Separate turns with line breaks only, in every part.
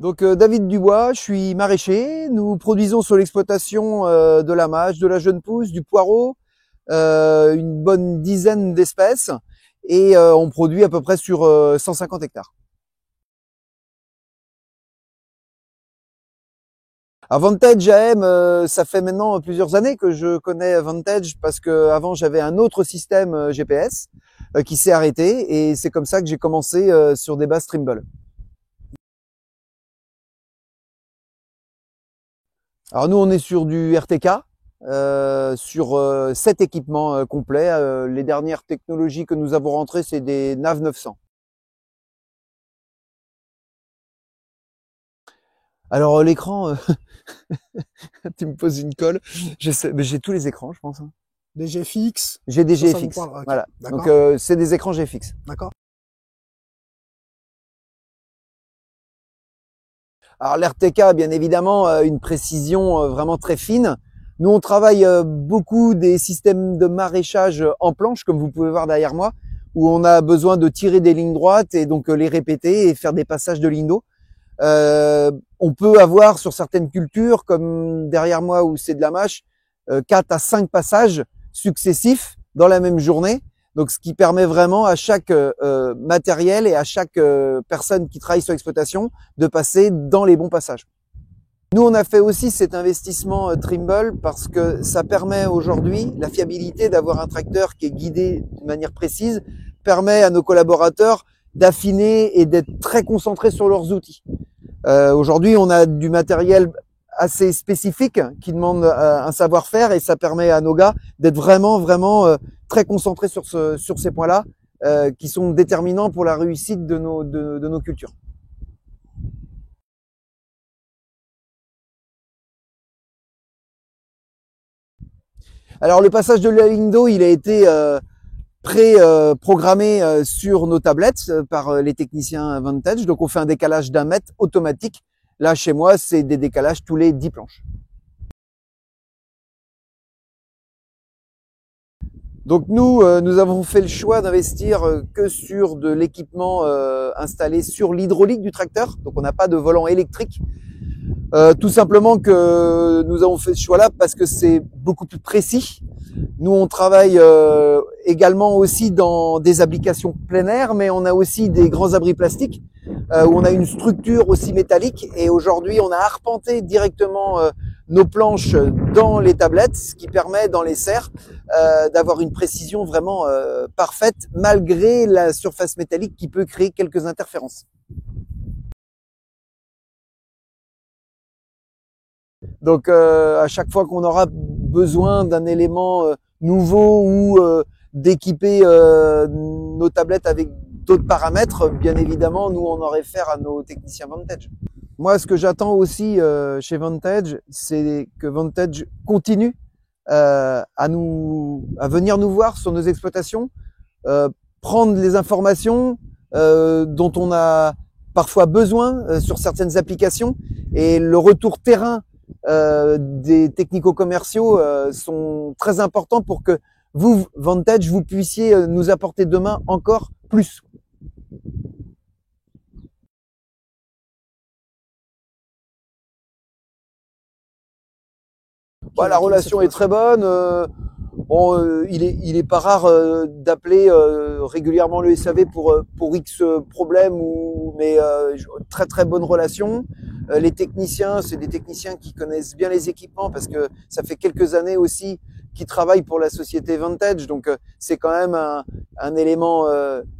Donc David Dubois, je suis maraîcher. Nous produisons sur l'exploitation de la mâche, de la jeune pousse, du poireau, une bonne dizaine d'espèces et on produit à peu près sur 150 hectares. Alors Vantage AM, ça fait maintenant plusieurs années que je connais Vantage parce que avant j'avais un autre système GPS qui s'est arrêté et c'est comme ça que j'ai commencé sur des bases Trimble. Alors nous on est sur du RTK, sur 7 équipements complets. Les dernières technologies que nous avons rentrées, c'est des NAV 900. Alors l'écran, tu me poses une colle. J'ai tous les écrans, je pense. Hein.
Des GFX.
J'ai des
Ça vous
GFX.
parle, ok.
Voilà.
D'accord.
Donc c'est des écrans GFX.
D'accord.
Alors l'RTK a bien évidemment une précision vraiment très fine. Nous on travaille beaucoup des systèmes de maraîchage en planche, comme vous pouvez voir derrière moi, où on a besoin de tirer des lignes droites et donc les répéter et faire des passages de ligne d'eau. On peut avoir sur certaines cultures, comme derrière moi où c'est de la mâche, 4 à 5 passages successifs dans la même journée. Donc, ce qui permet vraiment à chaque matériel et à chaque personne qui travaille sur l'exploitation de passer dans les bons passages. Nous, on a fait aussi cet investissement Trimble parce que ça permet aujourd'hui la fiabilité d'avoir un tracteur qui est guidé de manière précise, permet à nos collaborateurs d'affiner et d'être très concentrés sur leurs outils. Aujourd'hui, on a du matériel assez spécifique qui demande un savoir-faire et ça permet à nos gars d'être vraiment très concentrés sur ces points-là qui sont déterminants pour la réussite de nos cultures. Alors le passage de la ligne d'eau, il a été pré-programmé sur nos tablettes par les techniciens Vantage. Donc on fait un décalage d'1 mètre automatique. Là chez moi, c'est des décalages tous les 10 planches. Donc nous avons fait le choix d'investir que sur de l'équipement installé sur l'hydraulique du tracteur. Donc on n'a pas de volant électrique. Tout simplement que nous avons fait ce choix-là parce que c'est beaucoup plus précis. Nous, on travaille également aussi dans des applications plein air, mais on a aussi des grands abris plastiques où on a une structure aussi métallique. Et aujourd'hui, on a arpenté directement nos planches dans les tablettes, ce qui permet dans les serres d'avoir une précision vraiment parfaite, malgré la surface métallique qui peut créer quelques interférences. Donc à chaque fois qu'on aura besoin d'un élément nouveau ou d'équiper nos tablettes avec d'autres paramètres, bien évidemment, nous on aurait faire à nos techniciens Vantage. Moi, ce que j'attends aussi chez Vantage, c'est que Vantage continue à venir nous voir sur nos exploitations, prendre les informations dont on a parfois besoin sur certaines applications et le retour terrain des technico-commerciaux sont très importants pour que vous, Vantage, vous puissiez nous apporter demain encore plus. Bon, la relation est très bonne. Bon, il est pas rare d'appeler régulièrement le SAV pour X problème mais très bonne relation. Les techniciens, c'est des techniciens qui connaissent bien les équipements parce que ça fait quelques années aussi qu'ils travaillent pour la société Vantage, donc c'est quand même un élément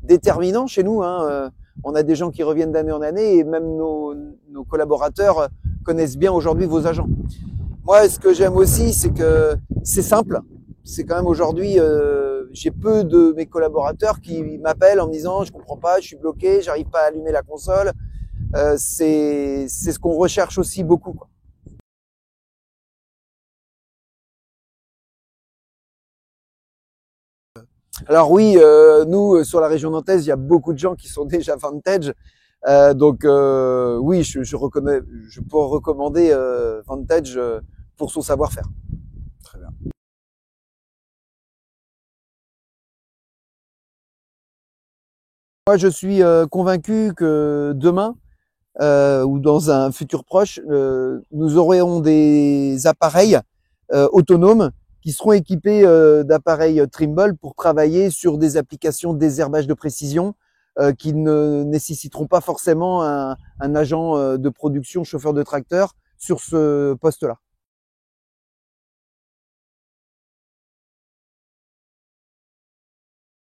déterminant chez nous. Hein. On a des gens qui reviennent d'année en année et même nos collaborateurs connaissent bien aujourd'hui vos agents. Moi, ce que j'aime aussi, c'est que c'est simple. C'est quand même aujourd'hui, j'ai peu de mes collaborateurs qui m'appellent en me disant je comprends pas, je suis bloqué, j'arrive pas à allumer la console. C'est ce qu'on recherche aussi beaucoup, quoi. Alors oui, nous sur la région nantaise, il y a beaucoup de gens qui sont déjà Vantage. Donc oui, je peux recommander Vantage pour son savoir-faire. Très bien. Moi, je suis convaincu que demain, ou dans un futur proche, nous aurons des appareils autonomes qui seront équipés d'appareils Trimble pour travailler sur des applications de désherbage de précision qui ne nécessiteront pas forcément un agent de production, chauffeur de tracteur sur ce poste-là.